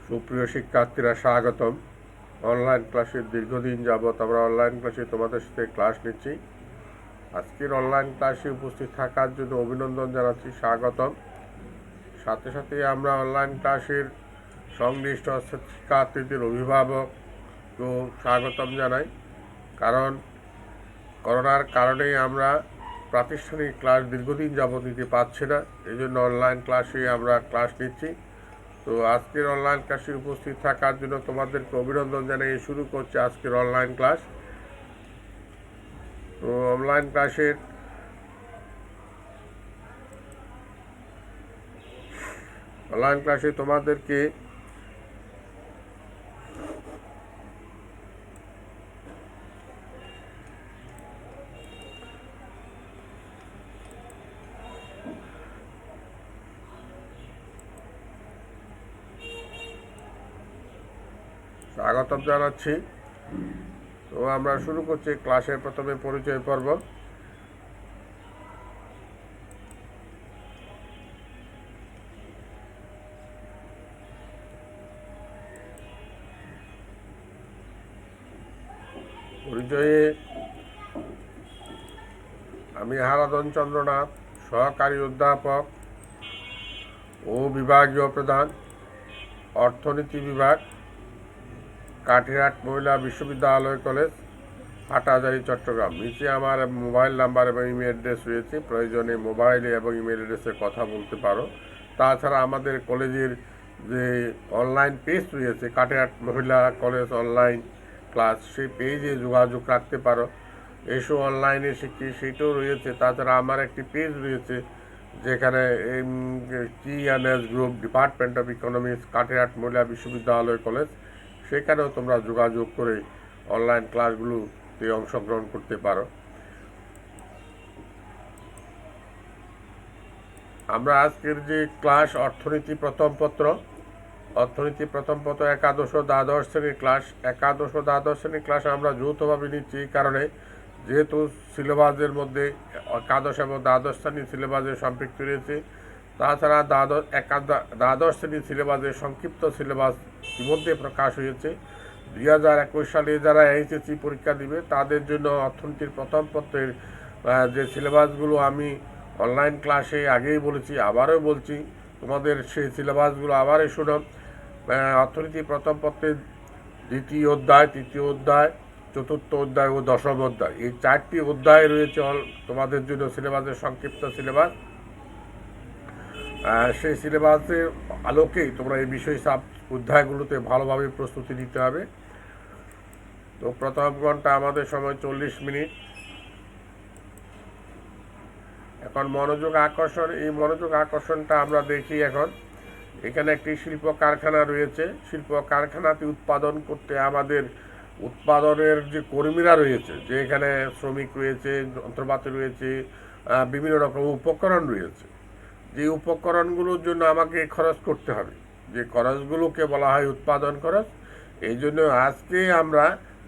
সুপ্রিয় শিক্ষার্থীরা স্বাগতম। অনলাইন ক্লাসের দীর্ঘদিন যাবৎ আমরা অনলাইন ক্লাসে তোমাদের সাথে ক্লাস নিচ্ছি। আজকের অনলাইন ক্লাসে উপস্থিত থাকার জন্য অভিনন্দন জানাচ্ছি, স্বাগতম। সাথে সাথে আমরা অনলাইন ক্লাসের সংশ্লিষ্ট শিক্ষার্থীদের অভিভাবককেও স্বাগতম জানাই, কারণ করোনার কারণে আমরা প্রাতিষ্ঠানিক ক্লাস দীর্ঘদিন যাবৎ নিতে পারছি না, এই জন্য অনলাইন ক্লাসে আমরা ক্লাস নিচ্ছি। তো আজকের অনলাইন ক্লাসে উপস্থিত থাকার জন্য তোমাদেরকে অভিনন্দন জানিয়ে শুরু করছে আজকের অনলাইন ক্লাস। তো অনলাইন ক্লাসে তোমাদেরকে স্বাগতম জানাচ্ছি। তো আমরা শুরু করছি ক্লাসের প্রথমে পরিচয় পর্ব। পরিচয়ে আমি হারাধন চন্দ্রনাথ, সহকারী অধ্যাপক ও বিভাগীয় প্রধান, অর্থনীতি বিভাগ, কাঠিরহাট মহিলা বিশ্ববিদ্যালয় কলেজ, হাটহাজারী, চট্টগ্রাম। নিচে আমার মোবাইল নাম্বার এবং ইমেল অ্যাড্রেস রয়েছে, প্রয়োজনে মোবাইলে এবং ইমেল অ্যাড্রেসে কথা বলতে পারো। তাছাড়া আমাদের কলেজের যে অনলাইন পেজ রয়েছে, কাঠিরহাট মহিলা কলেজ অনলাইন ক্লাস, সেই পেজে যোগাযোগ রাখতে পারো, এসো অনলাইনে শিখি, সেটাও রয়েছে। তাছাড়া আমার একটি পেজ রয়েছে যেখানে TNS group, department of economics, Kathirhat মহিলা বিশ্ববিদ্যালয় কলেজ, সেখানেও তোমরা যোগাযোগ করে অনলাইন ক্লাসগুলোতে অংশগ্রহণ করতে পারো। আমরা আজকের যে ক্লাস অর্থনীতি প্রথম পত্র একাদশ ও দ্বাদশ শ্রেণীর ক্লাস। একাদশ ও দ্বাদশ শ্রেণীর ক্লাস আমরা যৌথভাবে নিচ্ছি, এই কারণে যেহেতু সিলেবাসের মধ্যে একাদশ এবং দ্বাদশ শ্রেণীর সিলেবাসের সম্পৃক্ত রয়েছে। তাছাড়া দ্বাদশ শ্রেণীর সিলেবাসের সংক্ষিপ্ত সিলেবাস ইতিমধ্যে প্রকাশ হয়েছে। 2021 সালে যারা HSC পরীক্ষা দিবে তাদের জন্য অর্থনীতির প্রথম পত্রের যে সিলেবাসগুলো আমি অনলাইন ক্লাসে আগেই বলেছি, আবারও বলছি, তোমাদের সেই সিলেবাসগুলো আবারও শোনো। অর্থনীতি প্রথম পত্রের দ্বিতীয় অধ্যায়, তৃতীয় অধ্যায়, চতুর্থ অধ্যায় ও দশম অধ্যায়, এই 4টি অধ্যায় রয়েছে তোমাদের জন্য সিলেবাসের সংক্ষিপ্ত সিলেবাস। সেই সিলেবাসের আলোকেই তোমরা এই বিষয় অধ্যায়গুলোতে ভালোভাবে প্রস্তুতি নিতে হবে। তো প্রথম ঘন্টা আমাদের সময় 40 মিনিট। এখন এই মনোযোগ আকর্ষণটা আমরা দেখি। এখন এখানে একটি শিল্প কারখানা রয়েছে। শিল্প কারখানাতে উৎপাদন করতে আমাদের উৎপাদনের যে কর্মীরা রয়েছে, যে এখানে শ্রমিক রয়েছে, যন্ত্রপাতি রয়েছে, বিভিন্ন রকম উপকরণ রয়েছে, যে উপকরণগুলোর জন্য আমাকে খরচ করতে হবে, যে খরচগুলোকে বলা হয় উৎপাদন খরচ। এই জন্য আজকে আমরা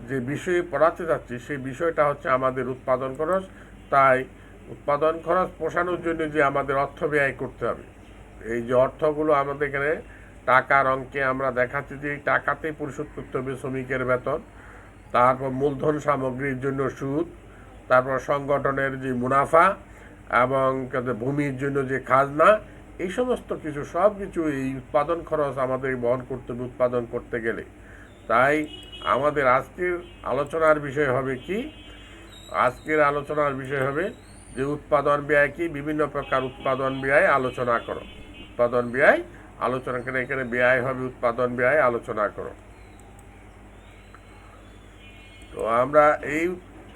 যে বিষয়ে পড়াতে যাচ্ছি সেই বিষয়টা হচ্ছে আমাদের উৎপাদন খরচ। তাই উৎপাদন খরচ পোষানোর জন্য যে আমাদের অর্থ ব্যয় করতে হবে, এই যে অর্থগুলো আমাদের এখানে টাকার অঙ্কে আমরা দেখাচ্ছি যে এই টাকাতেই পরিশোধ করতে হবে শ্রমিকের বেতন, তারপর মূলধন সামগ্রীর জন্য সুদ, তারপর সংগঠনের যে মুনাফা এবং ভূমির জন্য যে খাজনা, এই সমস্ত কিছু সব কিছু এই উৎপাদন খরচ আমাদের বহন করতে হবে উৎপাদন করতে গেলে। তাই আমাদের আজকের আলোচনার বিষয় হবে কি? আজকের আলোচনার বিষয় হবে যে উৎপাদন ব্যয় কি, বিভিন্ন প্রকার উৎপাদন ব্যয় আলোচনা করো। উৎপাদন ব্যয় আলোচনা করে, এখানে ব্যয় হবে উৎপাদন ব্যয় আলোচনা করো। তো আমরা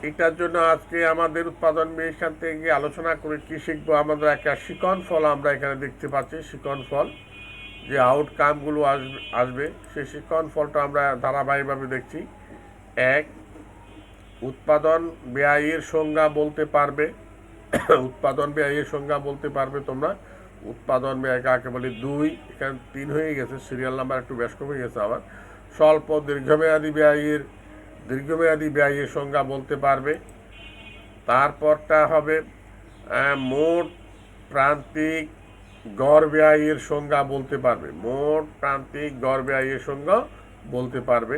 এইটার জন্য আজকে আমাদের উৎপাদন ব্যয় এখান থেকে আলোচনা করে কি শিখবো? আমাদের একটা শিকন ফল আমরা এখানে দেখতে পাচ্ছি। শিকন ফল যে আউটকামগুলো আসবে সেই শিকন ফলটা আমরা ধারাবাহিকভাবে দেখছি। 1, উৎপাদন ব্যয়ের সংজ্ঞা বলতে পারবে। উৎপাদন ব্যয়ের সংজ্ঞা বলতে পারবে তোমরা, উৎপাদন ব্যয় কাকে বলে। 2, এখানে 3 হয়ে গেছে, সিরিয়াল নাম্বার একটু বেশ কমে গেছে আবার। স্বল্প দীর্ঘমেয়াদী ব্যয়ের সংজ্ঞা বলতে পারবে। তারপরটা হবে মোট প্রান্তিক গড় ব্যয়ের সংজ্ঞা বলতে পারবে, মোট প্রান্তিক গড় ব্যয়ের সংজ্ঞা বলতে পারবে।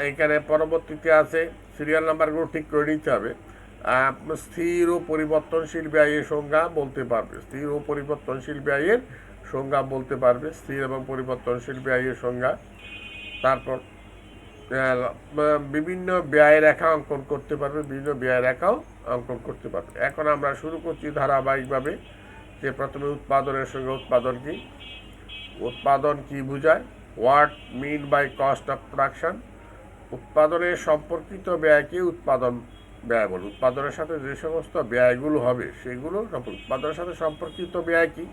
এখানে পরবর্তীতে আছে সিরিয়াল নাম্বারগুলো ঠিক করে নিতে হবে। স্থির ও পরিবর্তনশীল ব্যয়ের সংজ্ঞা বলতে পারবে, স্থির ও পরিবর্তনশীল ব্যয়ের সংজ্ঞা বলতে পারবে, স্থির এবং পরিবর্তনশীল ব্যয়ের সংজ্ঞা। তারপর বিভিন্ন ব্যয় রেখা অঙ্কন করতে পারবে, বিভিন্ন ব্যয় রেখাও অঙ্কন করতে পারবে। এখন আমরা শুরু করছি ধারাবাহিকভাবে, যে প্রথমে উৎপাদনের সঙ্গে উৎপাদন কি, উৎপাদন কি বোঝায়, what mean by cost of production. উৎপাদনের সম্পর্কিত ব্যয়কে উৎপাদন ব্যয় বলে। উৎপাদনের সাথে যে সমস্ত ব্যয়গুলো হবে সেগুলো উৎপাদনের সাথে সম্পর্কিত ব্যয় কি,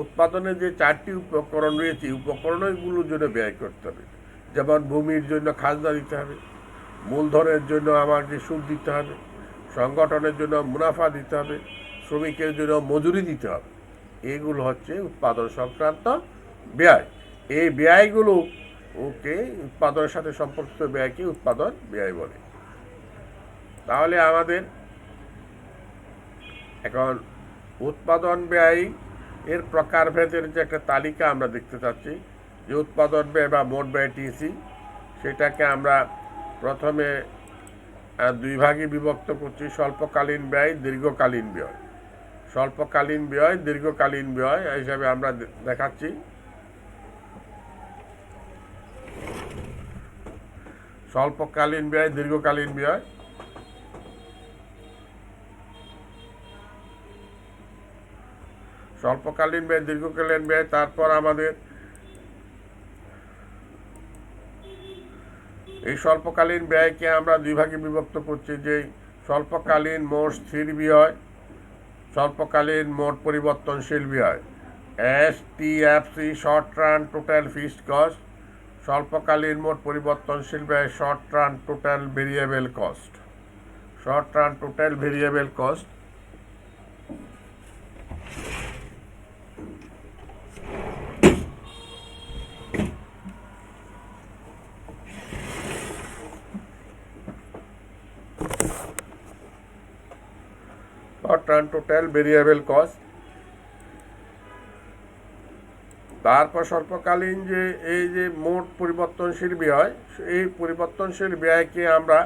উৎপাদনে যে 4টি উপকরণ রয়েছে উপকরণগুলোর জন্য ব্যয় করতে হবে। যেমন ভূমির জন্য খাজনা দিতে হবে, মূলধনের জন্য আমাকে সুদ দিতে হবে, সংগঠনের জন্য মুনাফা দিতে হবে, শ্রমিকের জন্য মজুরি দিতে হবে। এগুলো হচ্ছে উৎপাদন সংক্রান্ত ব্যয়। এই ব্যয়গুলো উৎপাদনের সাথে সম্পর্কিত ব্যয়কে উৎপাদন ব্যয় বলে। তাহলে আমাদের এখন উৎপাদন ব্যয় এর প্রকারভেদের যে একটা তালিকা আমরা দেখতে চাচ্ছি, যে উৎপাদন ব্যয় বা মোট ব্যয় টিসি, সেটাকে আমরা প্রথমে 2 ভাগে বিভক্ত করছি, স্বল্পকালীন ব্যয়, দীর্ঘকালীন ব্যয়। স্বল্পকালীন ব্যয়, দীর্ঘকালীন ব্যয় হিসাবে আমরা দেখাচ্ছি। স্বল্পকালীন ব্যয়, দীর্ঘকালীন ব্যয়। স্বল্পকালীন ব্যয়, দীর্ঘকালীন ব্যয়। তারপর আমাদের এই স্বল্পকালীন ব্যয়কে আমরা 2 ভাগে বিভক্ত করছি, যে স্বল্পকালীন মোট স্থির ব্যয়, স্বল্পকালীন মোট পরিবর্তনশীল ব্যয়, STFC short run total fixed cost, স্বল্পকালীন মোট পরিবর্তনশীল ব্যয় short run total variable cost. Short run total variable cost. Short run total variable cost. তারপর স্বল্পকালীন যে এই যে মোট পরিবর্তনশীল ব্যয়, এই পরিবর্তনশীল ব্যয়কে আমরা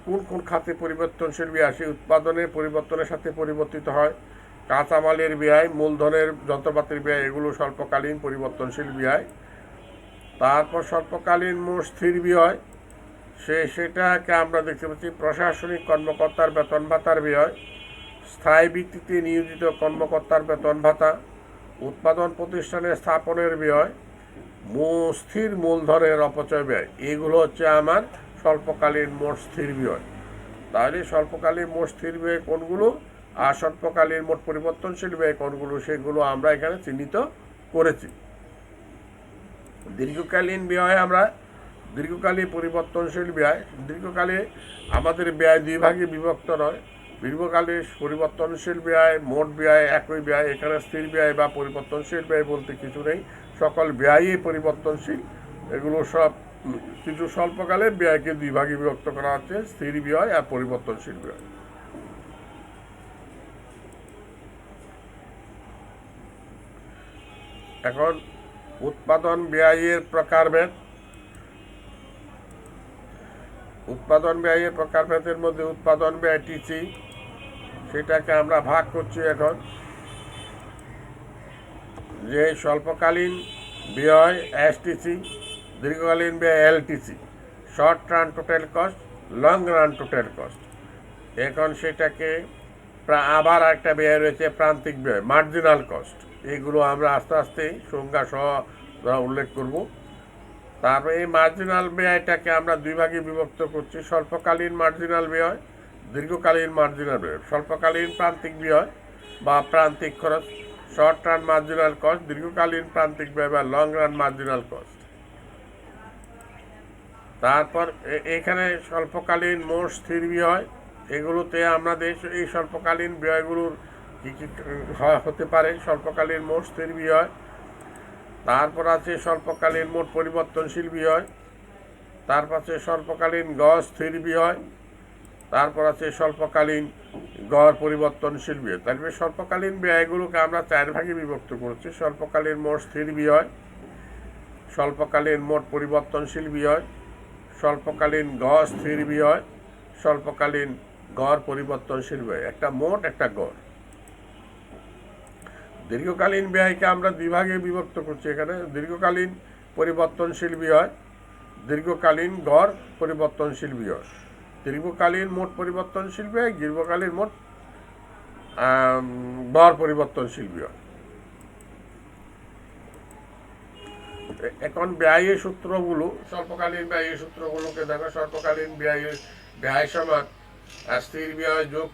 কোন কোন খাতে পরিবর্তনশীল ব্যয় আসে, উৎপাদনের পরিবর্তনের সাথে পরিবর্তিত হয়, কাঁচামালের ব্যয়, মূলধনের যন্ত্রপাতির ব্যয়, এগুলো স্বল্পকালীন পরিবর্তনশীল ব্যয়। তারপর স্বল্পকালীন মোট স্থির ব্যয়, সেটাকে আমরা দেখতে পাচ্ছি প্রশাসনিক কর্মকর্তার বেতন ভাতার ব্যয়, স্থায়ী ভিত্তিতে নিয়োজিত কর্মকর্তার বেতন ভাতা, উৎপাদন প্রতিষ্ঠানে স্থাপনের ব্যয়, স্থির মূলধনের অপচয় ব্যয়। এগুলো হচ্ছে আমার স্বল্পকালীন মোট স্থির ব্যয়। তাহলে স্বল্পকালীন মোট স্থির ব্যয় কোনগুলো আর স্বল্পকালীন মোট পরিবর্তনশীল ব্যয় কোনগুলো, সেগুলো আমরা এখানে চিহ্নিত করেছি। দীর্ঘকালীন ব্যয়, আমরা দীর্ঘকালীন পরিবর্তনশীল ব্যয়, দীর্ঘকালে আমাদের ব্যয় 2 ভাগে বিভক্ত নয়। দীর্ঘকালে পরিবর্তনশীল ব্যয়, মোট ব্যয় একই ব্যয়, এখানে স্থির ব্যয় বা পরিবর্তনশীল ব্যয় বলতে কিছু নেই, সকল ব্যয়ই পরিবর্তনশীল। এগুলো সব কিছু স্বল্পকালের ব্যয়কে 2 ভাগে বিভক্ত করা হচ্ছে, স্থির ব্যয় আর পরিবর্তনশীল ব্যয়। এখন উৎপাদন ব্যয়ের প্রকারভেদ। উৎপাদন ব্যয়ের প্রকারভেদের মধ্যে উৎপাদন ব্যয় টিসি, সেটাকে আমরা ভাগ করছি এখন, যে স্বল্পকালীন ব্যয় STC, দীর্ঘকালীন ব্যয় LTC, short run total cost, long run total cost. এখন সেটাকে আবার একটা ব্যয় রয়েছে প্রান্তিক ব্যয়, মার্জিনাল কস্ট। এগুলো আমরা আস্তে আস্তে সংজ্ঞা সহ উল্লেখ করব। তারপরে এই মার্জিনাল ব্যয়টাকে আমরা 2 ভাগে বিভক্ত করছি, স্বল্পকালীন মার্জিনাল ব্যয়, দীর্ঘকালীন মার্জিনাল ব্যয়। স্বল্পকালীন প্রান্তিক ব্যয় বা প্রান্তিক খরচ, শর্ট রান মার্জিনাল কস্ট, দীর্ঘকালীন প্রান্তিক ব্যয় বা লং রান মার্জিনাল কস্ট। তারপর এখানে স্বল্পকালীন মোট স্থির ব্যয়, এগুলোতে আমাদের এই স্বল্পকালীন ব্যয়গুলোর কী কী হতে পারে, স্বল্পকালীন মোট স্থির ব্যয়। তারপর আছে স্বল্পকালীন মোট পরিবর্তনশীল ব্যয়, তারপর আছে স্বল্পকালীন গড় স্থির ব্যয়, তারপর আছে স্বল্পকালীন গড় পরিবর্তনশীল ব্যয়। তাহলে স্বল্পকালীন ব্যয়গুলোকে আমরা 4 ভাগে বিভক্ত করছি: স্বল্পকালীন মোট স্থির ব্যয়, স্বল্পকালীন মোট পরিবর্তনশীল ব্যয়, স্বল্পকালীন গড় স্থির ব্যয়, স্বল্পকালীন গড় পরিবর্তনশীল ব্যয়। একটা মোট, একটা গড়। দীর্ঘকালীন ব্যয়কে আমরা 2 ভাগে বিভক্ত করছি এখানে: দীর্ঘকালীন পরিবর্তনশীল ব্যয়, দীর্ঘকালীন গড় পরিবর্তনশীল ব্যয়। দীর্ঘকালীন মোট পরিবর্তনশীল ব্যয়, দীর্ঘকালীন মোট গড় পরিবর্তনশীল ব্যয়। এখন ব্যয়ের সূত্রগুলো, স্বল্পকালীন ব্যয়ের সূত্রগুলোকে দেখো। স্বল্পকালীন ব্যয় সমান স্থির ব্যয় যোগ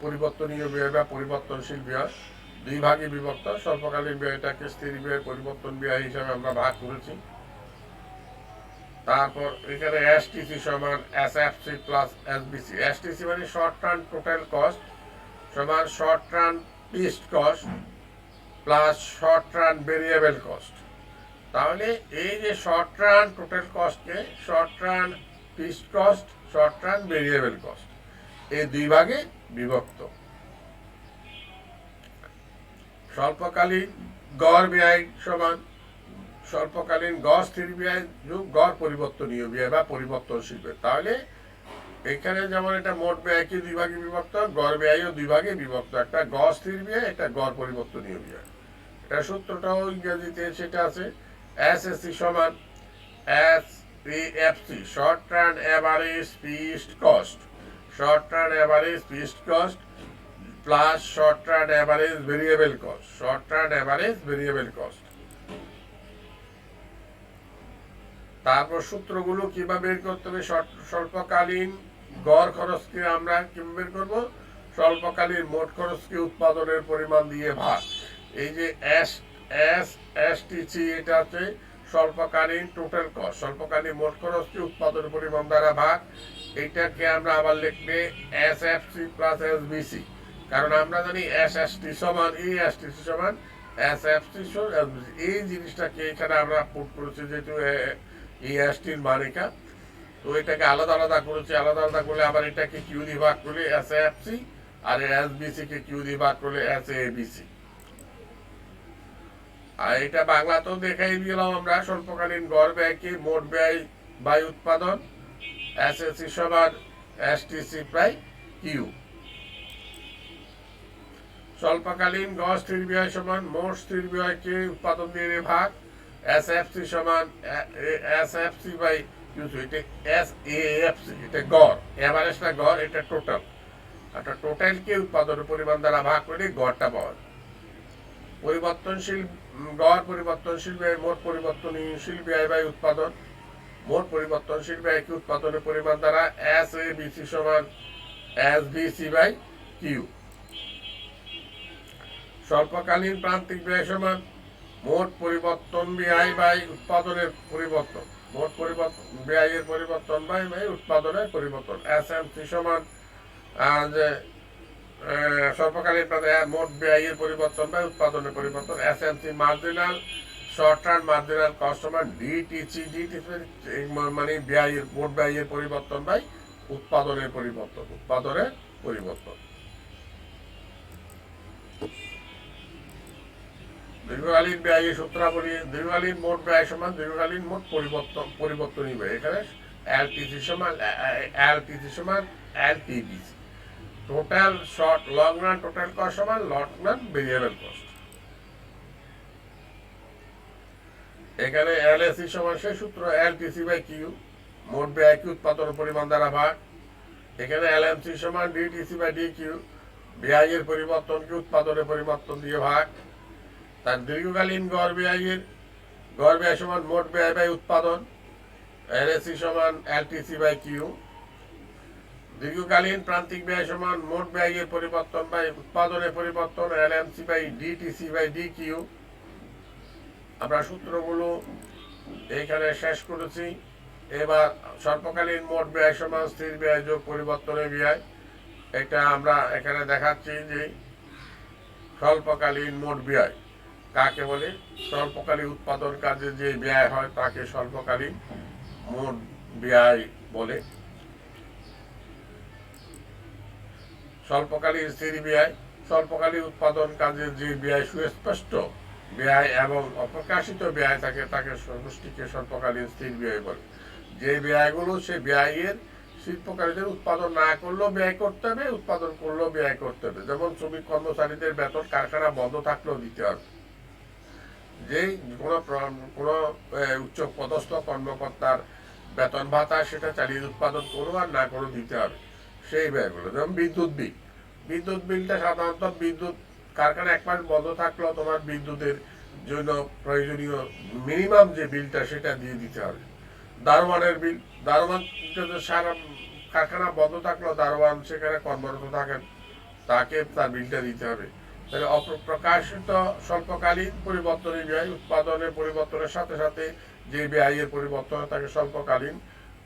পরিবর্তনীয় ব্যয় বা পরিবর্তনশীল ব্যয়। 2 ভাগে বিভক্ত। স্বল্পকালীন ব্যয়টাকে স্থির ব্যয়, পরিবর্তন ব্যয় হিসাবে আমরা ভাগ করেছি। তারপর এখানে এসটিসি সমান এসএফসি প্লাস এসবিসি। এসটিসি মানে শর্ট টার্ম টোটাল কস্ট সমান short term fixed cost plus short term variable cost. তাহলে এই যে শর্ট টার্ম টোটাল কস্টকে short term fixed cost, short term variable cost, এই 2 ভাগে বিভক্ত। স্বল্পকালীন গড় ব্যয় সমান স্বল্পকালীন গড় স্থির ব্যয় যোগ গড় পরিবর্তনীয় ব্যয় বা পরিবর্তনশীল ব্যয়। তাহলে এখানে যেমন এটা মোট ব্যয়কে 2 ভাগে বিভক্ত, গড় ব্যয়ও 2 ভাগে বিভক্ত। একটা গড় স্থির ব্যয়, একটা গড় পরিবর্তনীয় ব্যয়। এটা সূত্রটাও ইংরেজিতে সেটা আছে। এসএসসি সমান SFC, short term average fixed cost, short term average fixed cost plus short term average variable cost, short term average variable cost. তারপর সূত্রগুলো কিভাবে বের করতে হবে? স্বল্পকালীন গড় খরচকে আমরা কিভাবে বের করব? স্বল্পকালীন মোট খরচকে উৎপাদনের পরিমাণ দিয়ে ভাগ। এই যে এসটিসি, এটা হচ্ছে স্বল্পকালীন টোটাল কস্ট, স্বল্পকালীন মোট খরচকে উৎপাদনের পরিমাণ দ্বারা ভাগ। এইটাকে আমরা আবার লিখবে এসএফসি প্লাস এসবিসি, কারণ আমরা জানি এসএসটি সমান এসটিসি সমান এসএফসি। এই জিনিসটাকে এখানে আমরা পুট করেছি, যেহেতু এসটির মানিকা, তো এটাকে আলাদা আলাদা করেছি। আলাদা আলাদা করলে আবার এটাকে কিউ দিয়ে ভাগ করলে এসএফসি, আর এসবিসি কে কিউ দিয়ে ভাগ করলে এসএবিসি। আর এটা বাংলাতেও দেখাই দিলাম আমরা। স্বল্পকালীন গড় ব্যয়কে মোট ব্যয় বাই উৎপাদন, এসএসসি সমান এসটিসি বাই কিউ। স্বল্পকালীন গড় স্থির ব্যয় সমান মোট স্থির ব্যয়কে উৎপাদন দিয়ে ভাগ, এসএফসি সমান এসএফসি বাই কিউ। এটা এসএএফসি, এটা গড়, এভারেজটা গড়, এটা টোটাল। একটা টোটালকে উৎপাদনের পরিমাণ দ্বারা ভাগ করে গড়টা পাওয়া যায়। পরিবর্তনশীল গড় পরিবর্তনশীল ব্যয় মোট পরিবর্তনশীল ব্যয় বাই উৎপাদন, মোট পরিবর্তনশীল ব্যয়কে উৎপাদনের পরিমাণ দ্বারা এসএবিসি সমান এসবিসি বাই কিউ। স্বল্পকালীন প্রান্তিক ব্যয় সমান মোট পরিবর্তন ব্যয় বাই উৎপাদনের পরিবর্তন, মোট পরিবর্তন ব্যয়ের পরিবর্তন বাই উৎপাদনের পরিবর্তন। এসএমসি সমান যে স্বল্পকালীন মোট ব্যয়ের পরিবর্তন বাই উৎপাদনের পরিবর্তন। SMC marginal short term marginal cost সমান ডিটিসি, ডিটিসি মানে ব্যয়ের মোট ব্যয়ের পরিবর্তন বাই উৎপাদনের পরিবর্তন, উৎপাদনের পরিবর্তন। দীর্ঘকালীন ব্যয়ের সূত্রাবলী: দীর্ঘকালীন মোট ব্যয় সমান দীর্ঘকালীন মোট পরিবর্তনীয় ব্যয়। এখানে এলটিসি সমান LTVC. Total short long run total cost সমান লং রান ভেরিয়েবল কস্ট। এখানে এলএসি সমান সেই সূত্র এলটিসি বাই কিউ, মোট ব্যয়কে উৎপাদন পরিমাণ দ্বারা ভাগ। এখানে এলএমসি সমান ডিটিসি বাই ডি কিউ, ব্যয়ের পরিবর্তনকে উৎপাদনের পরিবর্তন দিয়ে ভাগ। তার দীর্ঘকালীন গড় ব্যয় সমান মোট ব্যয় বাই উৎপাদন, এলএসি সমান এলটিসি বাই কিউ। দীর্ঘকালীন প্রান্তিক ব্যয় সমান মোট ব্যয়ের পরিবর্তন বাই উৎপাদনের পরিবর্তন, LMC by DTC by D Q. আমরা সূত্রগুলো এইখানে শেষ করেছি। এবার স্বল্পকালীন মোট ব্যয় সমান স্থির ব্যয় যোগ পরিবর্তনের ব্যয়। এটা আমরা এখানে দেখাচ্ছি যে স্বল্পকালীন মোট ব্যয় কাকে বলে? স্বল্পকালীন উৎপাদন কাজে যে ব্যয় হয় তাকে স্বল্পকালীন মোট ব্যয় বলে। স্বল্পকালীন স্থির ব্যয়, স্বল্পকালীন উৎপাদন কাজের যে ব্যয় সুস্পষ্ট ব্যয় এবং অপ্রকাশিত ব্যয় থাকে তাকে সমষ্টিকে স্বল্পকালীন স্থির ব্যয় বলে। যে ব্যয়গুলো সে ব্যয়ের শিল্পকারীদের উৎপাদন না করলেও ব্যয় করতে হবে, উৎপাদন করলেও ব্যয় করতে হবে। যেমন শ্রমিক কর্মচারীদের বেতন কারখানা বন্ধ থাকলেও দিতে হবে। যেই কোনো উচ্চ পদস্থ কর্মকর্তার বেতন ভাতা সেটা চালিয়ে উৎপাদন করো আর না করে দিতে হবে সেই ব্যয়গুলো। যেমন বিদ্যুৎ বিলটা সাধারণত বিদ্যুৎ কারখানা এক মাস বন্ধ থাকলেও তোমার বিদ্যুতের জন্য প্রয়োজনীয় মিনিমাম যে বিলটা সেটা দিয়ে দিতে হবে। দারোয়ানের বিল, দারোয়ান সারা কারখানা বন্ধ থাকলেও দারোয়ান সেখানে কর্মরত থাকেন, তাকে তার বিলটা দিতে হবে। তাহলে অপ্রকাশিত স্বল্পকালীন পরিবর্তনের ব্যয়, উৎপাদনের পরিবর্তনের সাথে সাথে যে ব্যয়ের পরিবর্তন তাকে স্বল্পকালীন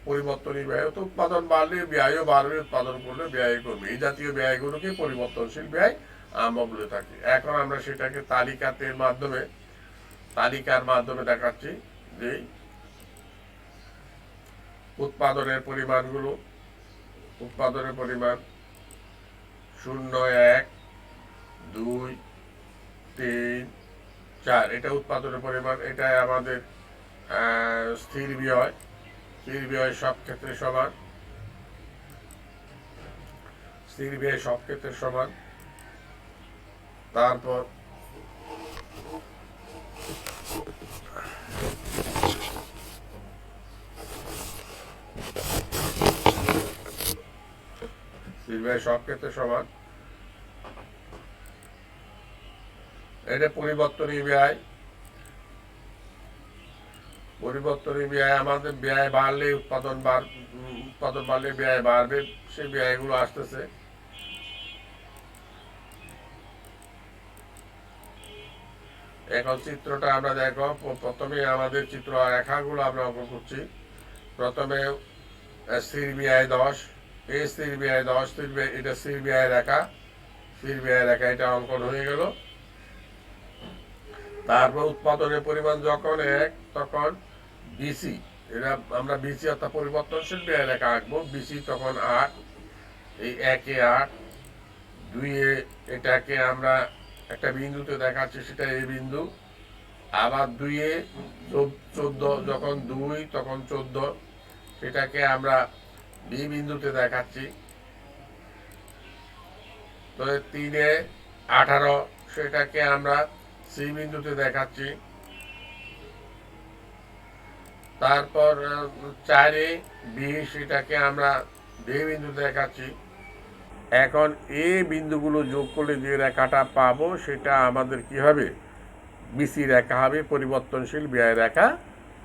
পরিবর্তনীয় ব্যয়। তো উৎপাদন বাড়লে ব্যয়ও বাড়বে, উৎপাদন করলে ব্যয় কমবে। এই জাতীয় ব্যয়গুলোকে পরিবর্তনশীল ব্যয় আমরা বলে থাকি। এখন আমরা সেটাকে তালিকার মাধ্যমে দেখাচ্ছি যে উৎপাদনের পরিমাণ 0, 1, 2, 3, 4 এটা উৎপাদনের পরিমাণ। এটাই আমাদের স্থির ব্যয় সব ক্ষেত্রে সমান, স্থির ব্যয় সব ক্ষেত্রে সমান। তারপর স্থির ব্যয় সব ক্ষেত্রে সমান। এটা পরিবর্তনীয় ব্যয়। আমাদের ব্যয় বাড়লে উৎপাদন বাড়লে ব্যয় বাড়বে, সেই ব্যয়গুলো আসতেছে। এখন চিত্রটা আমরা দেখো, প্রথমে আমাদের চিত্র রেখাগুলো আমরা অঙ্কন করছি। প্রথমে স্থির ব্যয় 10, এই স্থির ব্যয় 10, এটা স্থির ব্যয় রেখা, এটা অঙ্কন হয়ে গেল। তারপর উৎপাদনের পরিমাণ যখন 1 তখন বিসি, এটা আমরা বিসি অর্থাৎ পরিবর্তনশীল ব্যয় রেখা আঁকবো। বিসি তখন 8, এই 1-এ 8, 2-এ এটাকে আমরা একটা বিন্দুতে দেখাচ্ছি, সেটা এই বিন্দু। আবার 2-এ 14, যখন 2 তখন 14, সেটাকে আমরা বি বিন্দুতে দেখাচ্ছি। তো 3-এ 18, সেটাকে আমরা সি বিন্দুতে দেখাচ্ছি। তারপর 4-এ 20, এটাকে আমরা ডি বিন্দুতে দেখাচ্ছি। এখন এই বিন্দুগুলো যোগ করলে যে রেখাটা পাবো সেটা আমাদের কি হবে? বিসি রেখা হবে, পরিবর্তনশীল ব্যয় রেখা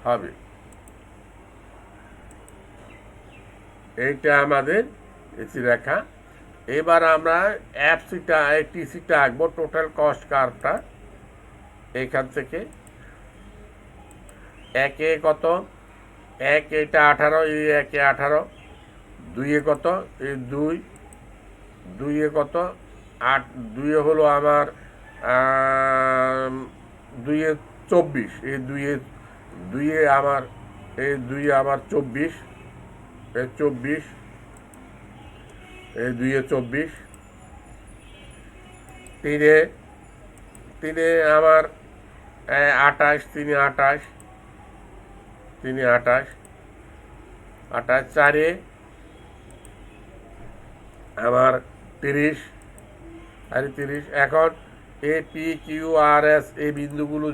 হবে। এইটা আমাদের এসি রেখা। এবার আমরা টিসিটা আঁকবো, টোটাল কস্ট কার্ভটা। এইখান থেকে 1-এ কত? 1 এটা 18, এই 1-এ 18, 2-এ কত? এই 2-এ কত? 8, 2-এ হলো আমার 2-এ 24, এই 2-এ আমার 24, এই 24, এই 2-এ 24। 3-এ আমার 28, 3-এ 28, 4-এ আমার 30, আরে 30। এখন A P Q R S এই বিন্দুগুলো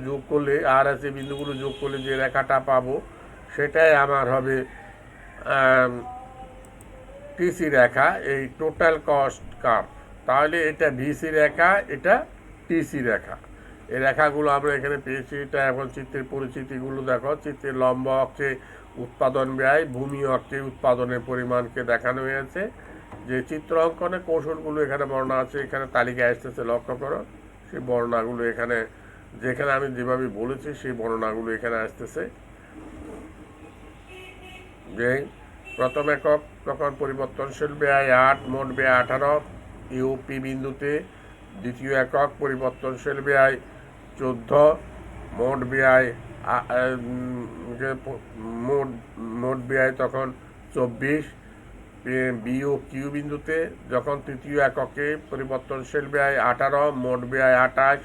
যোগ করলে, যে রেখাটা পাবো সেটাই আমার হবে টিসি রেখা, এই টোটাল কস্ট কার্ভ। তাহলে এটা ভিসি রেখা, এটা টিসি রেখা। এই রেখাগুলো আমরা এখানে পেয়েছি। এটা এখন চিত্রের পরিচিতিগুলো দেখো। চিত্রের লম্ব অক্ষে উৎপাদন ব্যয়, ভূমি অক্ষে উৎপাদনের পরিমাণকে দেখানো হয়েছে। যে চিত্র অঙ্কনের কৌশলগুলো এখানে বর্ণনা আছে, এখানে তালিকায় আসতেছে, লক্ষ্য করো। সেই বর্ণনাগুলো এখানে, যেখানে আমি যেভাবে বলেছি সেই বর্ণনাগুলো এখানে আসতেছে। যে প্রথম একক তখন পরিবর্তনশীল ব্যয় 8, মোট ব্যয় 18 ইউপি বিন্দুতে। দ্বিতীয় একক পরিবর্তনশীল ব্যয় 14, মোট ব্যয় মোট ব্যয় তখন 24। বি ও কিউ বিন্দুতে যখন তৃতীয় এককে পরিবর্তনশীল ব্যয় 18, মোট ব্যয় 28,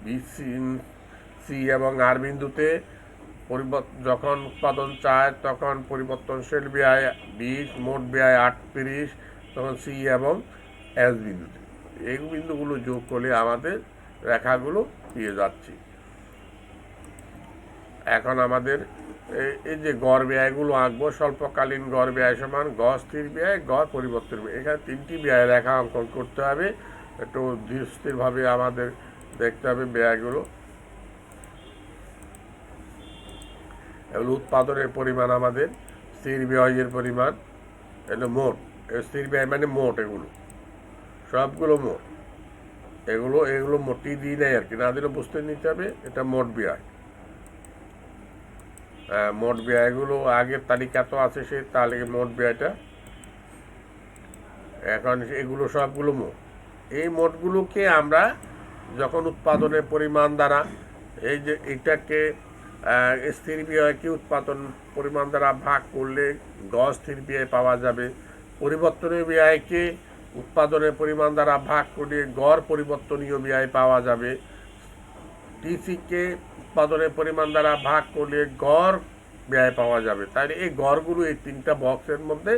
বি সি এবং আর বিন্দুতে যখন উৎপাদন চায় তখন পরিবর্তনশীল ব্যয় 20, মোট ব্যয় 38, তখন সি এবং এস বিন্দুতে এই বিন্দুগুলো যোগ করলে আমাদের রেখাগুলো পেয়ে যাচ্ছি। এখন আমাদের এই যে গড় ব্যয়গুলো আঁকবো, স্বল্পকালীন গড় ব্যয় সমান গড় স্থির ব্যয়, গড় পরিবর্তন ব্যয়। এখানে তিনটি ব্যয় রেখা অঙ্কন করতে হবে, একটু ধীরস্থিরভাবে আমাদের দেখতে হবে ব্যয়গুলো। এগুলো উৎপাদনের পরিমাণ, আমাদের স্থির ব্যয়ের পরিমাণ, এটা মোট। স্থির ব্যয় মানে মোট, এগুলো সবগুলো মোট, এগুলো মোটি দিই নেই আর কি, না দিলে বুঝতে নিতে হবে এটা মোট ব্যয়। মোট ব্যয়গুলো আগের তালিকা তো আছে, সেই তালিকা মোট ব্যয়টা। এখন এগুলো সবগুলো মোট। এই মোটগুলোকে আমরা যখন উৎপাদনের পরিমাণ দ্বারা, এই যে এটাকে স্থির ব্যয়কে উৎপাদন পরিমাণ দ্বারা ভাগ করলে গড় স্থির ব্যয় পাওয়া যাবে। পরিবর্তনীয় ব্যয়কে উৎপাদনের পরিমাণ দ্বারা ভাগ করলে গড় পরিবর্তনীয় ব্যয় পাওয়া যাবে। টিসিকে উৎপাদনের পরিমাণ দ্বারা ভাগ করলে গড় ব্যয় পাওয়া যাবে। তাহলে এই গড়গুলো এই তিনটা বক্সের মধ্যে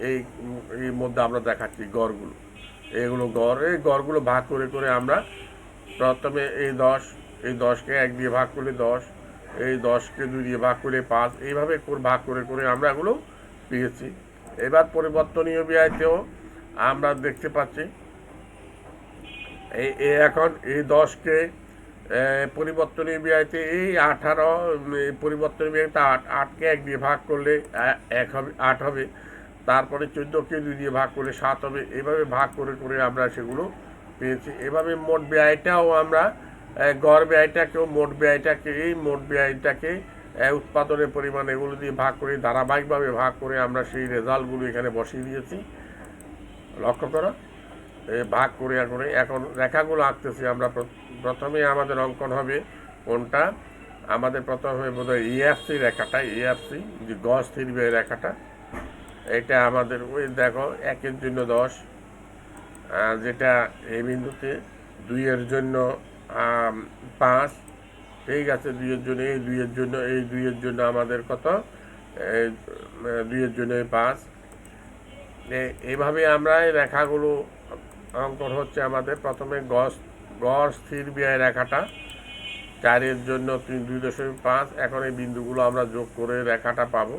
এই মধ্যে আমরা দেখাচ্ছি গড়গুলো, এগুলো গড়। এই গড়গুলো ভাগ করে করে আমরা প্রথমে এই 10কে 1 দিয়ে ভাগ করলে 10, এই 10কে 2 দিয়ে ভাগ করলে 5, এইভাবে ভাগ করে করে আমরা এগুলো পেয়েছি। এবার পরিবর্তনীয় ব্যয়তেও আমরা দেখতে পাচ্ছি এখন এই 10কে পরিবর্তনীয় ব্যয়তে এই 18, পরিবর্তনীয় ব্যয়তে 8কে 1 দিয়ে ভাগ করলে 8 হবে। তারপরে 14কে 2 দিয়ে ভাগ করলে 7 হবে। এইভাবে ভাগ করে করে আমরা সেগুলো পেয়েছি। এভাবে মোট ব্যয়টাও আমরা গড় ব্যয়টাকেও এই মোট ব্যয়টাকে উৎপাদনের পরিমাণ এগুলো দিয়ে ভাগ করে ধারাবাহিকভাবে ভাগ করে আমরা সেই রেজাল্টগুলো এখানে বসিয়ে দিয়েছি। লক্ষ্য করো, ভাগ করে এখন রেখাগুলো আঁকতেছি আমরা। প্রথমে আমাদের অঙ্কন হবে কোনটা, আমাদের প্রথমে বোধহয় EFC রেখাটা, EFC যে গড় স্থির ব্যয় রেখাটা, এটা আমাদের ওই দেখো 1-এর জন্য 10, যেটা এই বিন্দুতে, 2-এর জন্য 5, ঠিক আছে, 2-এর জন্য এই 2-এর জন্য আমাদের কত, 2-এর জন্য 5। এইভাবে আমরা এই রেখাগুলো অঙ্কন হচ্ছে আমাদের। প্রথমে গড় স্থির ব্যয় রেখাটা, 4-এর জন্য 2.5। এখন এই বিন্দুগুলো আমরা যোগ করে রেখাটা পাবো।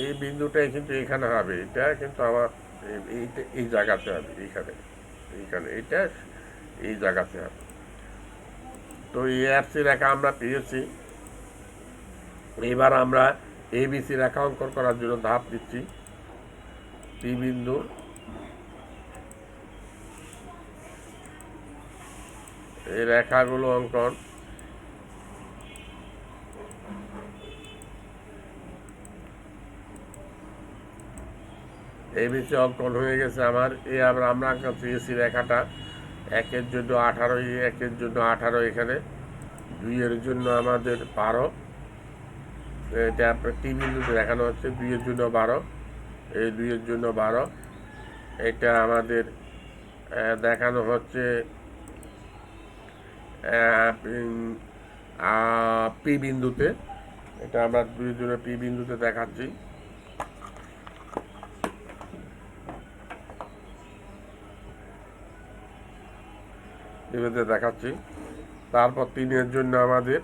এই বিন্দুটাই কিন্তু এখানে হবে, এটা কিন্তু আমার এই জায়গাতে হবে, এইখানে এটা এই জায়গাতে হবে। তো EFC রেখা আমরা পেয়েছি। এবার আমরা ABC রেখা অঙ্কন করার জন্য ধাপ দিচ্ছি। পি বিন্দু, এই রেখাগুলো অঙ্কন। ABC অঙ্কন হয়ে গেছে আমার। আমরা আঁকাচ্ছি AC রেখাটা, 1-এর জন্য 18, 1-এর জন্য 18 এখানে, 2-এর জন্য আমাদের 12, এটা টি বিন্দুতে দেখানো হচ্ছে। 2-এর জন্য 12, এই 2-এর জন্য 12, এটা আমাদের দেখানো হচ্ছে পি বিন্দুতে। এটা আমরা 2-এর জন্য পি বিন্দুতে দেখাচ্ছি। দেখাচ্ছি। তারপর 3-এর জন্য আমাদের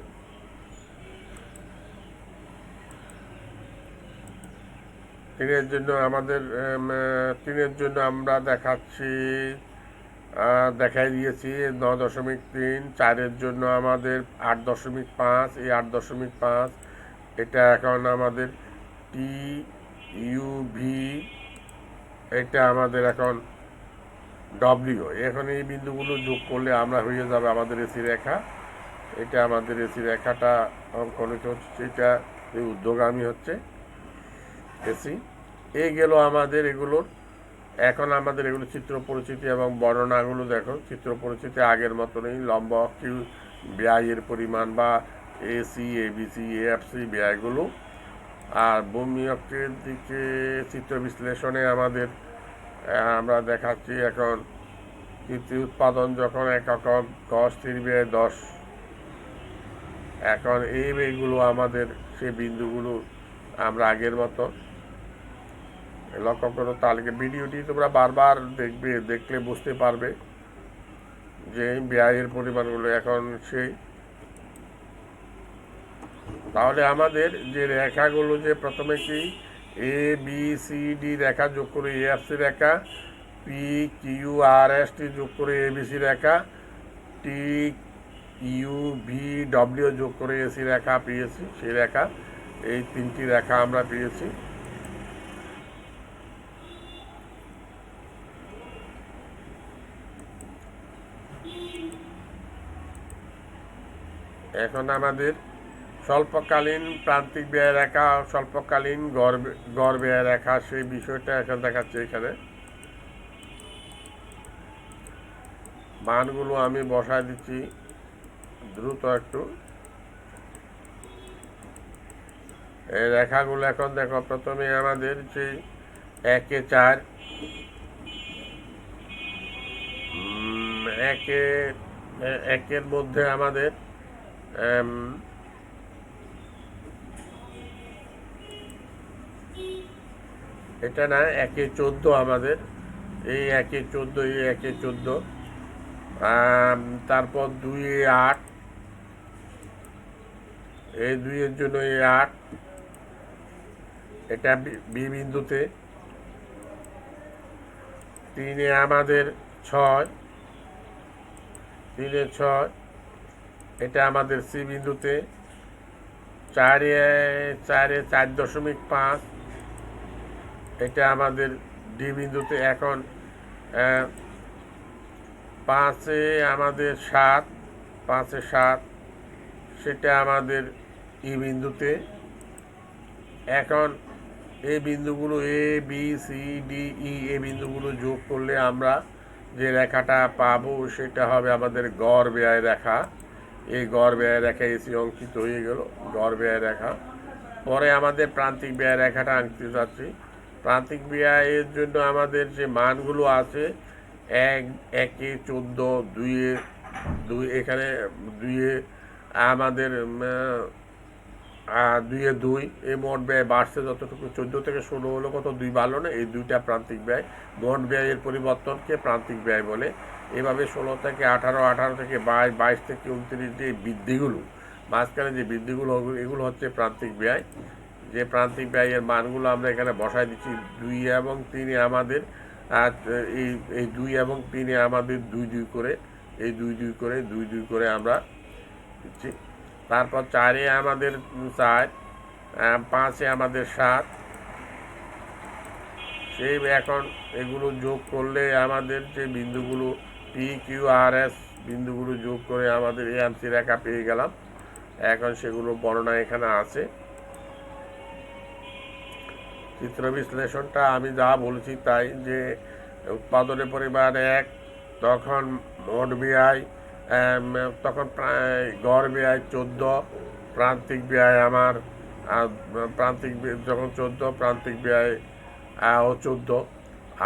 তিনের জন্য আমরা দেখাই দিয়েছি 9.3। 4-এর জন্য আমাদের 8.5, এই 8.5, এটা এখন আমাদের TUV, এটা আমাদের এখন W। এখন এই বিন্দুগুলো যোগ করলে আমরা হয়ে যাবে আমাদের AC রেখা। এটা আমাদের AC রেখাটা অঙ্কনিত হচ্ছে, এটা এই ঊর্ধ্বগামী হচ্ছে AC। এই গেল আমাদের এগুলোর। এখন আমাদের এগুলো চিত্র পরিচিতি এবং বর্ণনাগুলো দেখো। চিত্র পরিচিতি আগের মতনই, লম্ব অক্ষে ব্যয়ের পরিমাণ বা AC, ABC, EFC ব্যয়গুলো। আর ভূমি অক্ষের দিকে চিত্র বিশ্লেষণে আমাদের আমরা দেখাচ্ছি এখন কৃষি উৎপাদন যখন একক গজ 3/10, এখন এইগুলো আমাদের সেই বিন্দুগুলো আমরা আগের মতো লক্ষ্য করো। তাহলে ভিডিওটি তোমরা বারবার দেখলে বুঝতে পারবে যে ব্যয়ের পরিমাণগুলো এখন সেই। তাহলে আমাদের যে রেখাগুলো, যে প্রথমে কি ABCD রেখা যোগ করে AFC রেখা, PQRST যোগ করে ABC রেখা, TUVW যোগ করে AC রেখা পেয়েছি, সেই রেখা, এই 3টি রেখা আমরা পেয়েছি। এখন আমাদের স্বল্পকালীন প্রান্তিক ব্যয় রেখা, স্বল্পকালীন গড় ব্যয় রেখা, সেই বিষয়টা এখন দেখাচ্ছে। এখানে মানগুলো আমি বসায় দিচ্ছি দ্রুত একটু। এই রেখাগুলো এখন দেখো, প্রথমে আমাদের সেই 1-4, 1-এর মধ্যে আমাদের এটা না, 1-14 আমাদের, এই 1-14, এই 1-14, তারপর 2-8, এই 2-এর জন্য এই 8, এটা বি বিন্দুতে। 3-এ আমাদের 6, 3-6, এটা আমাদের সি বিন্দুতে। 4-এ 4.5, এটা আমাদের ডি বিন্দুতে। এখন 5-এ আমাদের 7, 5-এ 7, সেটা আমাদের ই বিন্দুতে। এখন এই বিন্দুগুলো ABCDE, এই বিন্দুগুলো যোগ করলে আমরা যে রেখাটা পাবো সেটা হবে আমাদের গড় ব্যয় রেখা। এই গড় ব্যয় রেখা এসি অঙ্কিত হয়ে গেল, গড় ব্যয় রেখা। পরে আমাদের প্রান্তিক ব্যয় রেখাটা আঁকতে যাচ্ছি। প্রান্তিক ব্যয়ের জন্য আমাদের যে মানগুলো আছে, 1-14, 2, এখানে 2-এ আমাদের 2-2, এই মোট ব্যয় বাড়ছে যতটুকু, 14 থেকে 16 হলো কত, 2 বাড়লো না, এই 2টা প্রান্তিক ব্যয়। মোট ব্যয়ের পরিবর্তনকে প্রান্তিক ব্যয় বলে। এভাবে 16 থেকে 18, 18 থেকে 22, 22 থেকে 29, যে বৃদ্ধিগুলো, মাঝখানে যে বৃদ্ধিগুলো, এগুলো হচ্ছে প্রান্তিক ব্যয়। যে প্রান্তিক ব্যয়ের মানগুলো আমরা এখানে বসায় দিচ্ছি। 2 এবং 3-এ আমাদের এই 2 এবং 3-এ আমাদের 2-2 করে, এই 2-2 করে, 2-2 করে আমরা দিচ্ছি। তারপর 4-এ আমাদের 4, 5-এ আমাদের 7, সেই এখন এগুলো যোগ করলে আমাদের যে বিন্দুগুলো PQRS বিন্দুগুলো যোগ করে আমাদের AMC রেখা পেয়ে গেলাম। এখন সেগুলো বর্ণনা এখানে আছে। চিত্র বিশ্লেষণটা আমি যা বলছি তাই, যে উৎপাদনের পরিমাণ 1, তখন মোট ব্যয়, তখন গড় ব্যয় 14, প্রান্তিক ব্যয় আমার প্রান্তিক যখন 14, প্রান্তিক ব্যয় ও 14,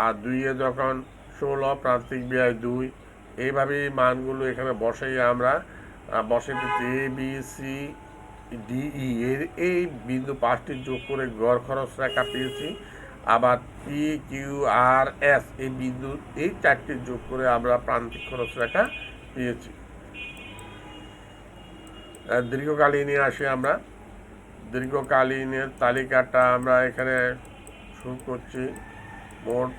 আর 2-এ যখন 16, প্রান্তিক ব্যয় 2। এইভাবেই মানগুলো এখানে বসাই আমরা, বসে দিচ্ছি ABCDE, এই বিন্দু 5টি যোগ করে গড় খরচ রেখা পেয়েছি। আবার PQRS, এই বিন্দু, এই 4টি যোগ করে আমরা প্রান্তিক খরচ রেখা পেয়েছি। দীর্ঘকালীনে আসি আমরা। দীর্ঘকালীনের তালিকাটা আমরা এখানে শুরু করছি। মোট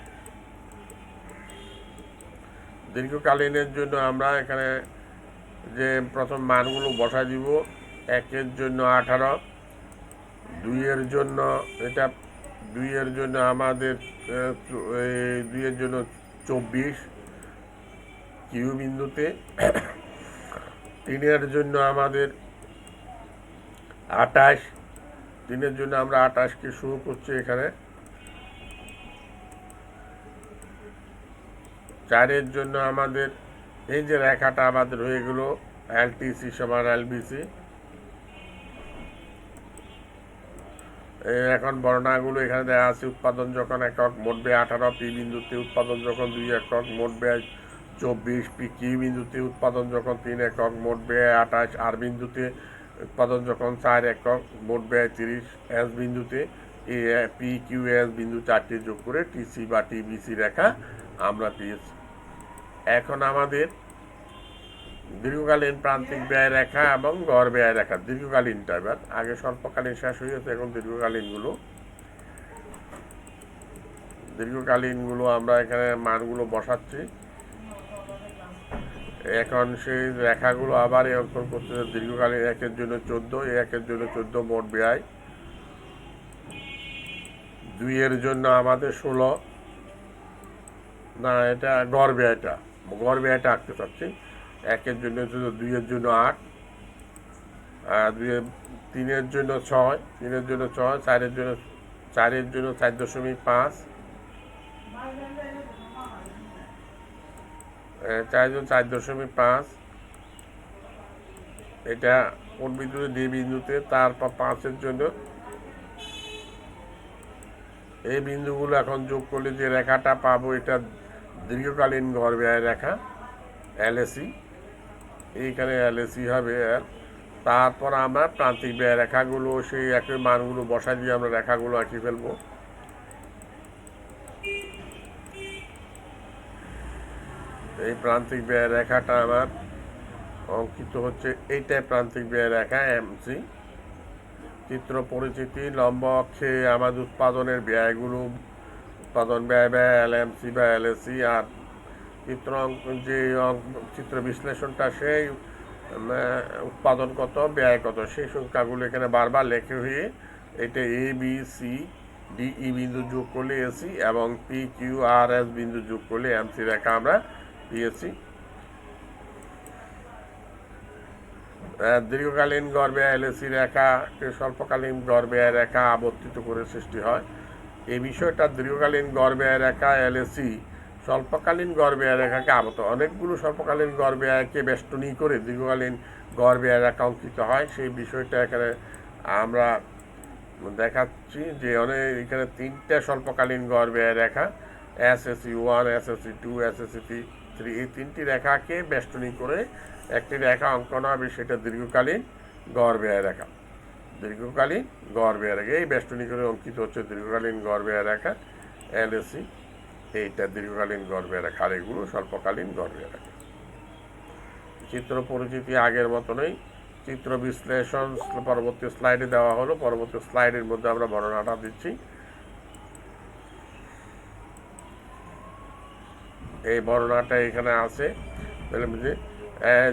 দীর্ঘকালীনের জন্য আমরা এখানে যে প্রথম মানগুলো বসাই দিব। 1-এর জন্য 18, 2-এর জন্য, এটা 2-এর জন্য আমাদের 2-এর জন্য 24 কিউ বিন্দুতে। 3-এর জন্য আমাদের 28, 3-এর জন্য আমরা 28কে শুরু করছি এখানে। 4-এর জন্য আমাদের এই যে রেখাটা আমাদের হয়ে গেল LTC = LBC। এখন বর্ণনাগুলো এখানে দেওয়া আছে। উৎপাদন যখন একক, মোট ব্যয় 18, পি বিন্দুতে উৎপাদন যখন 2 একক, মোট ব্যয় 24, পি কিউ বিন্দুতে উৎপাদন যখন 3 একক, মোট ব্যয় 28, আর বিন্দুতে উৎপাদন যখন 4 একক, মোট ব্যয় 30, এস বিন্দুতে এ পি কিউ এস বিন্দু 4টি যোগ করে টিসি বা টিবিসি রেখা আমরা পেয়েছি। এখন আমাদের দীর্ঘকালীন প্রান্তিক ব্যয় রেখা এবং গড় ব্যয় রেখা, দীর্ঘকালীনটা এবার, আগে স্বল্পকালীন শেষ হয়ে গেছে, এখন দীর্ঘকালীনগুলো আমরা এখানে মানগুলো বসাচ্ছি। এখন সেই রেখাগুলো আবার অঙ্কন করতে, দীর্ঘকালীন একের জন্য 14, একের জন্য 14 মোট ব্যয়, 2 এর জন্য আমাদের 16, না এটা গড় ব্যয়টা আঁকতে চাচ্ছি। 1 এর জন্য 2 এর জন্য 8, 3 এর জন্য 6, 4 এর জন্য 4.5, 4.5, এটা কোন বিন্দুতে, ডি বিন্দুতে। তারপর 5 এর জন্য, এই বিন্দুগুলো এখন যোগ করলে যে রেখাটা পাবো এটা দীর্ঘকালীন গড় ব্যয় রেখা, এলএসি। এইখানে এলএসি হবে। তারপর আমরা প্রান্তিক ব্যয় রেখাগুলো সেই একই মানগুলো বসাই দিয়ে আমরা রেখাগুলো আঁকি ফেলবো। এই প্রান্তিক ব্যয় রেখাটা আমার অঙ্কিত হচ্ছে, এইটাই প্রান্তিক ব্যয় রেখা এমসি। চিত্র পরিচিতি, লম্ব অক্ষে আমাদের উৎপাদনের ব্যয়গুলো, উৎপাদন ব্যয় এলএমসি বা এলএসি, আর চিত্র বিশ্লেষণটা সেই উৎপাদন কত, ব্যয় কত, সেই সংখ্যাগুলো এখানে বারবার লেখে হয়ে এটা A B C D E বিন্দু যোগ করলে এসি এবং পি কিউ আর এস বিন্দু যোগ করলে এমসি রেখা আমরা পেয়েছি। দীর্ঘকালীন গড় ব্যয় এলএসি রেখা স্বল্পকালীন গড় ব্যয় রেখা আবর্তিত করে সৃষ্টি হয়। এই বিষয়টা দীর্ঘকালীন গড় ব্যয় রেখা এলএসি স্বল্পকালীন গড় ব্যয় রেখাকে অনেকগুলো স্বল্পকালীন গড় ব্যয়কে বেষ্টনী করে দীর্ঘকালীন গড় ব্যয় রেখা অঙ্কিত হয়। সেই বিষয়টা এখানে আমরা দেখাচ্ছি যে এখানে 3টে স্বল্পকালীন গড় ব্যয় রেখা, এসএসসি 1, এসএসসি 2, এসএসসি 3, এই 3টি রেখাকে বেষ্টনী করে একটি রেখা অঙ্কন হবে, সেটা দীর্ঘকালীন গড় ব্যয় রেখা। এই বেষ্টনী করে অঙ্কিত হচ্ছে দীর্ঘকালীন গড় ব্যয় রেখা এলএসি। এইটা দীর্ঘকালীন গড় ব্যয় রেখা, আর এগুলো স্বল্পকালীন গড় ব্যয় রেখা। চিত্র পরিচিতি আগের মতনই, চিত্র বিশ্লেষণ পরবর্তী স্লাইডে দেওয়া হলো। পরবর্তী স্লাইডের মধ্যে আমরা বর্ণনাটা দিচ্ছি। এই বর্ণনাটা এখানে আছে,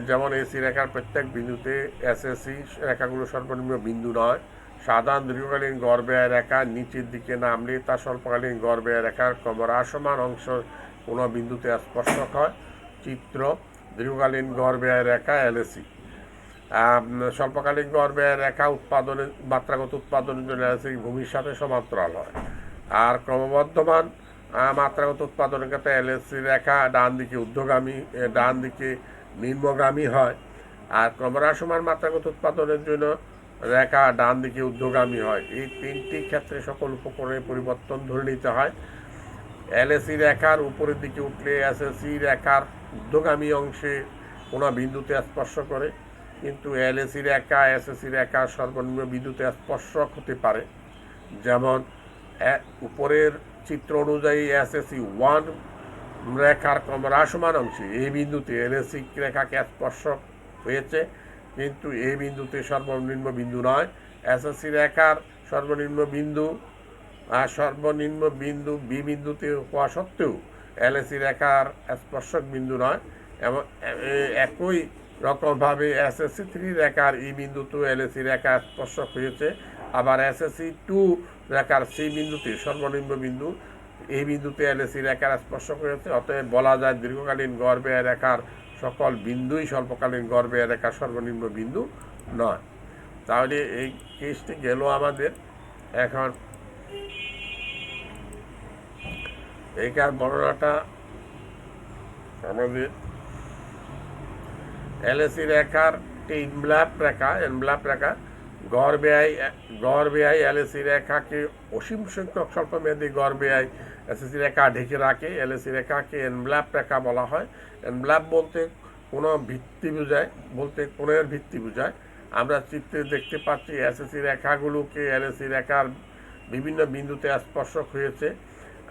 যেমন এসি রেখার প্রত্যেক বিন্দুতে এসএসসি রেখাগুলো সর্বনিম্ন বিন্দু নয়। সাধারণ দীর্ঘকালীন গড় ব্যয় রেখা নিচের দিকে নামলে তা স্বল্পকালীন গড় ব্যয় রেখার ক্রমহ্রাসমান অংশ কোনো বিন্দুতে স্পর্শক হয়। চিত্র দীর্ঘকালীন গড় ব্যয় রেখা এলএসি। স্বল্পকালীন গড় ব্যয় রেখা মাত্রাগত উৎপাদনের জন্য এলএসি ভূমির সাথে সমান্তরাল হয়। আর ক্রমবর্ধমান মাত্রাগত উৎপাদনের ক্ষেত্রে এলএসি রেখা ডান দিকে ঊর্ধ্বগামী, ডান দিকে নিম্নগামী হয়। আর ক্রমহ্রাসমান মাত্রাগত উৎপাদনের জন্য রেখা ডান দিকে ঊর্ধ্বগামী হয়। এই 3টি ক্ষেত্রে সকল উপকরণের পরিবর্তন ধরে নিতে হয়। এলএসি রেখার উপরের দিকে উঠলে এসএসসি রেখার ঊর্ধ্বগামী অংশে কোনো বিন্দুতে স্পর্শ করে, কিন্তু এলএসি রেখা এসএসসি রেখার সর্বনিম্ন বিন্দুতে স্পর্শক হতে পারে। যেমন উপরের চিত্র অনুযায়ী এসএসসি 1 রেখার ক্রমহ্রাসমান অংশে এই বিন্দুতে এলএসি রেখাকে স্পর্শক হয়েছে, কিন্তু এই বিন্দুতে সর্বনিম্ন বিন্দু নয়। এসএসসি রেখার সর্বনিম্ন বিন্দু বি বিন্দুতে হওয়া সত্ত্বেও এলএসি রেখার স্পর্শক বিন্দু নয়। এবং একই রকমভাবে এসএসসি 3 রেখার এই বিন্দুতেও এলএসি রেখা স্পর্শক হয়েছে। আবার এসএসসি 2 রেখার সেই বিন্দুতে সর্বনিম্ন বিন্দু, এই বিন্দুতে এলএসি রেখার স্পর্শক হয়েছে। অতএব বলা যায় দীর্ঘকালীন গড় ব্যয় রেখার সকল বিন্দুই স্বল্পকালীন গড় ব্যয় রেখার সর্বনিম্ন বিন্দু নয়। তাহলে এই কেসটি গেল আমাদের। এখন এইটার বর্ণনাটা আমাদের এলএসি রেখার এনভেলাপ রেখা গড় ব্যয় এলএসি রেখাকে অসীম সংখ্যক স্বল্পমেয়াদী গড় ব্যয় এসএসসি রেখা ঢেকে রাখে। এলএসি রেখাকে এনভেলাপ রেখা বলা হয়। এনভেলাপ বলতে কোনো ভিত্তি বোঝায়, কোণের ভিত্তি বোঝায়। আমরা চিত্রে দেখতে পাচ্ছি এসএসসি রেখাগুলোকে এলএসি রেখার বিভিন্ন বিন্দুতে স্পর্শক হয়েছে,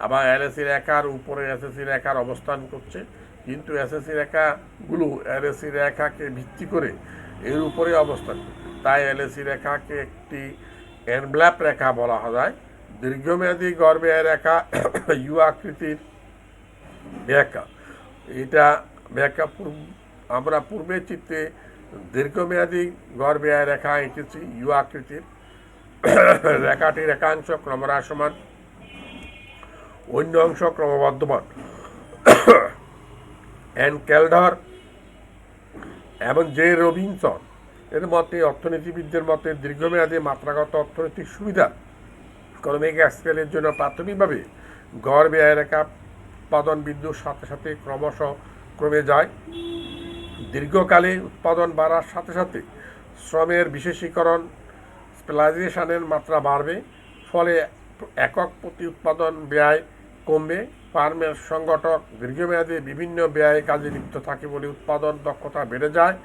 আবার এলএসি রেখার উপরে এসএসসি রেখার অবস্থান করছে, কিন্তু এসএসসি রেখাগুলো এলএসি রেখাকে ভিত্তি করে এর উপরে অবস্থান করছে। তাই এলএসি রেখাকে একটি এনভেলাপ রেখা বলা হয়। দীর্ঘমেয়াদী গড় ব্যয় রেখা ইউ আকৃতির ব্যাখ্যা। এটা ব্যাখ্যা আমরা পূর্বে চিত্রে দীর্ঘমেয়াদী গড় ব্যয় রেখা এঁকেছি ইউ আকৃতির। রেখাটির একাংশ ক্রমহ্রাসমান, অন্য অংশ ক্রমবর্ধমান। এন কেলডার এবং জে রবিনসন এর মতে, অর্থনীতিবিদদের মতে, দীর্ঘমেয়াদী মাত্রাগত অর্থনৈতিক সুবিধা ক্রমিক স্কেলের জন্য প্রাথমিকভাবে গড় ব্যয় রেখা উৎপাদন বৃদ্ধির সাথে সাথে ক্রমশ কমে যায়। দীর্ঘকালে উৎপাদন বাড়ার সাথে সাথে শ্রমের বিশেষীকরণ স্পেশালাইজেশনের মাত্রা বাড়বে, ফলে একক প্রতি উৎপাদন ব্যয় কমবে। ফার্মের সংগঠক দীর্ঘমেয়াদী বিভিন্ন ব্যয় কাজে লিপ্ত থাকে বলে উৎপাদন দক্ষতা বেড়ে যায়,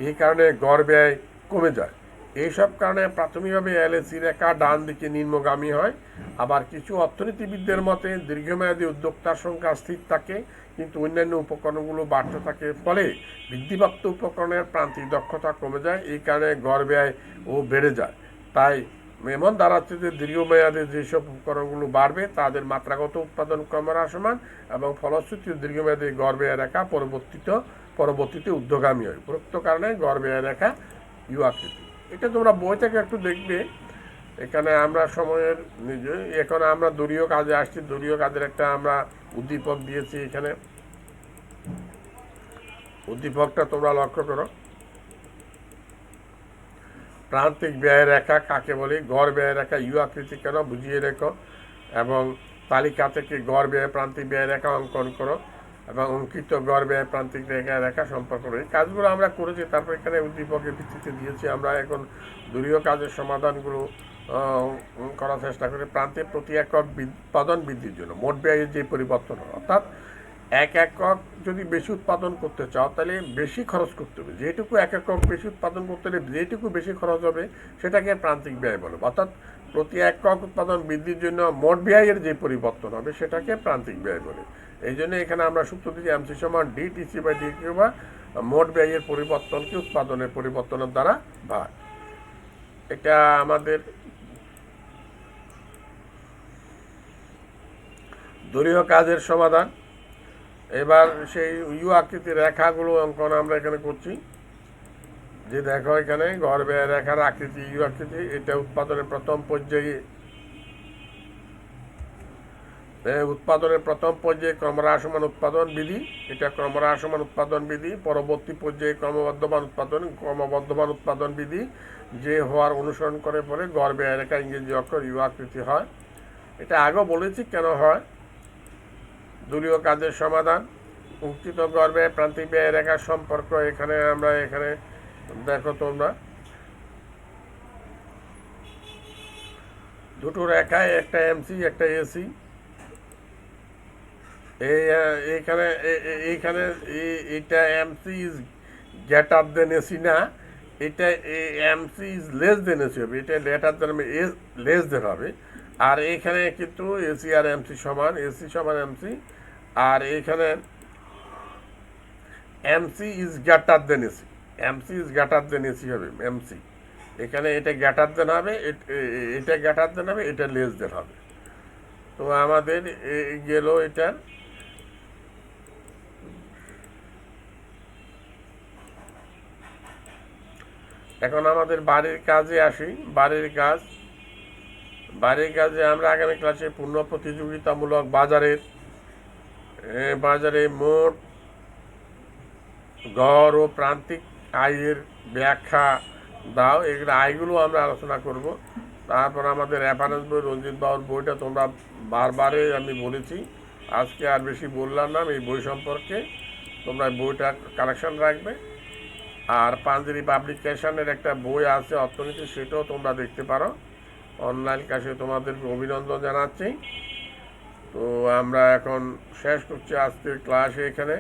এই কারণে গড় ব্যয় কমে যায়। এইসব কারণে প্রাথমিকভাবে এলএসি রেখা ডান দিকে নিম্নগামী হয়। আবার কিছু অর্থনীতিবিদদের মতে দীর্ঘমেয়াদী উদ্যোক্তার সংখ্যা স্থির থাকে, কিন্তু অন্যান্য উপকরণগুলো বাড়তে থাকে, ফলে বৃদ্ধিপ্রাপ্ত উপকরণের প্রান্তিক দক্ষতা কমে যায়, এই কারণে গড় ব্যয় ও বেড়ে যায়। তাই এমন দাঁড়াচ্ছে যে দীর্ঘমেয়াদে যেসব উপকরণগুলো বাড়বে তাদের মাত্রাগত উৎপাদন ক্রমহ্রাসমান এবং ফলশ্রুতি দীর্ঘমেয়াদী গড় ব্যয় রেখা পরবর্তীতে ঊর্ধ্বগামী হয়। উপরোক্ত কারণে গড় ব্যয় রেখা ইউ আকৃতি। এটা তোমরা বই থেকে একটু দেখবে। এখানে আমরা সময়ের নিজে এখন আমরা দলীয় কাজে আসছি। দলীয় কাজের একটা আমরা উদ্দীপক দিয়েছি। এখানে উদ্দীপকটা তোমরা লক্ষ্য করো। প্রান্তিক ব্যয় রেখা কাকে বলে, গড় ব্যয় রেখা ইউ আকৃতি কেন বুঝিয়ে রেখো, এবং তালিকা থেকে গড় ব্যয় প্রান্তিক ব্যয় রেখা অঙ্কন করো এবং অঙ্কিত গড় ব্যয় প্রান্তিক রেখা সম্পর্ক করে। এই কাজগুলো আমরা করেছি, তারপর এখানে উদ্দীপকের ভিত্তিতে দিয়েছি। আমরা এখন দলীয় কাজের সমাধানগুলো করার চেষ্টা করি। প্রান্তে প্রতি একক উৎপাদন বৃদ্ধির জন্য মোট ব্যয়ের যে পরিবর্তন হয়, অর্থাৎ এক একক যদি বেশি উৎপাদন করতে চাও তাহলে বেশি খরচ করতে হবে। যেটুকু এক একক বেশি উৎপাদন করতে হলে যেটুকু বেশি খরচ হবে সেটাকে প্রান্তিক ব্যয় বলে। অর্থাৎ প্রতি একক উৎপাদন বৃদ্ধির জন্য মোট ব্যয়ের যে পরিবর্তন হবে সেটাকে প্রান্তিক ব্যয় বলে। এই জন্য এখানে আমরা সূত্র দিচ্ছি এমসি সমান ডিটিসি বাই ডিকিউ, বা মোট ব্যয়ের পরিবর্তনকে উৎপাদনের পরিবর্তনের দ্বারা ভাগ। এটা আমাদের দলীয় কাজের সমাধান। এবার সেই ইউ আকৃতির রেখাগুলো অঙ্কন আমরা এখানে করছি। যে দেখো এখানে গড় ব্যয় রেখার আকৃতি ইউ আকৃতি। এটা উৎপাদনের প্রথম পর্যায়ে ক্রমহ্রাসমান উৎপাদন বিধি। এটা ক্রমহ্রাসমান উৎপাদন বিধি। পরবর্তী পর্যায়ে ক্রমবর্ধমান উৎপাদন বিধি, যে হওয়ার অনুসরণ করে পরে গড় ব্যয় রেখা ইংরেজি অক্ষর ইউ আকৃতি হয়। এটা আগেও বলেছি কেন হয়। দলীয় কাজের সমাধান, উক্ত গড় ব্যয় প্রান্তিক ব্যয় রেখার সম্পর্ক। এখানে আমরা এখানে দেখো তোমরা দুটো রেখায়, একটা এমসি একটা এসি। এইখানে এটা MC is greater than AC না, এটা MC is less than AC হবে। এটা গ্রেটার দেন লেস দেন হবে। আর এইখানে কিন্তু এসি আর এমসি সমান, এসি সমান এমসি। আর এইখানে MC is greater than AC, MC is greater than AC হবে এমসি। এখানে এটা গ্রেটার দেন হবে, এটা গ্রেটার দেন হবে, এটা লেস দেন হবে। তো আমাদের গেল এটা। এখন আমাদের বাড়ির কাজে আসি। বাড়ির কাজে আমরা আগামী ক্লাসে পূর্ণ প্রতিযোগিতামূলক বাজারে মোট গড় ও প্রান্তিক আয়ের ব্যাখ্যা দাও। এগুলো আয়গুলো আমরা আলোচনা করব। তারপর আমাদের রেফারেন্স বই রঞ্জিত বাবুর বইটা তোমরা বারবারে আমি বলেছি, আজকে আর বেশি বললাম না এই বই সম্পর্কে। তোমরা বইটা কালেকশন রাখবে। আর পাঞ্জেরি পাবলিকেশনের একটা বই আছে অর্থনীতি, সেটাও তোমরা দেখতে পারো। অনলাইন ক্লাসে তোমাদেরকে অভিনন্দন জানাচ্ছি। তো আমরা এখন শেষ করছি আজকের ক্লাস এখানে।